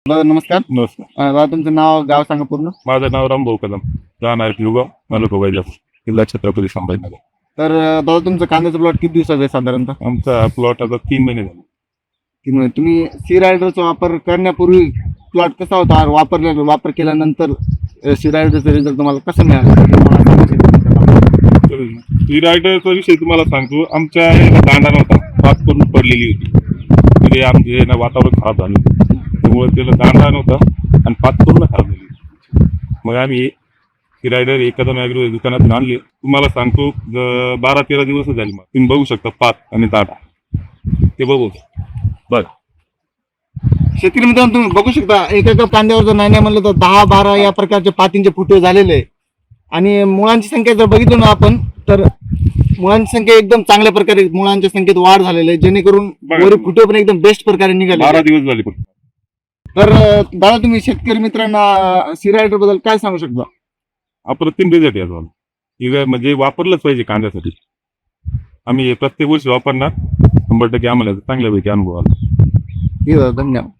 दादा नमस्कार. नमस्कार. दादा तुमचं नाव गाव सांगा पूर्ण. माझं नाव रामभाऊ कदम, राहणार युगाव, तालुका वैजापूर, जिल्हा छत्रपती संभाजीनगर. तर दादा तुमचं कांद्याचं प्लॉट किती दिवसाचा आहे साधारणतः? आमचा प्लॉट आता 3 महिने झाले. की म्हणजे तुम्ही सी रायडरचा वापर करण्यापूर्वी प्लॉट कसा होता, वापर केल्यानंतर सी रायडरचा रिझल्ट तुम्हाला कसा मिळाला? तुम्हाला सांगू शकता का? सी रायडरचा विषय तुम्हाला सांगतो. आमच्या याला दांडा नव्हता, पात करून पडलेली होती. म्हणजे आमचे ना वातावरण खराब झालं होतं. त्यामुळे त्याला दांडा नव्हता आणि पात पूर्ण खराब झाली होती. मग आम्ही सी रायडर एखादा ॲग्रो दुकानातून आणले. तुम्हाला सांगतो 12-13 दिवस झाले. मग तुम्ही बघू शकता पात आणि दांडा, ते बघू बघ. शेतकरी मित्रांनो तुम्ही बघू शकता एका कांद्यावर जर नाही म्हणलं तर 10-12 या प्रकारचे पातींचे फुटे झालेले आहे. आणि मुळांची संख्या जर बघितली ना आपण तर मुळांची संख्या एकदम चांगल्या प्रकारे मुळांच्या संख्येत वाढ झालेली आहे, जेणेकरून वरील फुटे पण एकदम बेस्ट प्रकारे निघाले. 12 दिवस झाले फक्त. तर दादा तुम्ही शेतकरी मित्रांना सी रायडर बद्दल काय सांगू शकता? अप्रतिम रिझल्ट याचा. ही म्हणजे वापरलंच पाहिजे कांद्यासाठी. आम्ही हे प्रत्येक वर्षी वापरणार. 100% आम्हाला चांगल्यापैकी अनुभव आला. धन्यवाद.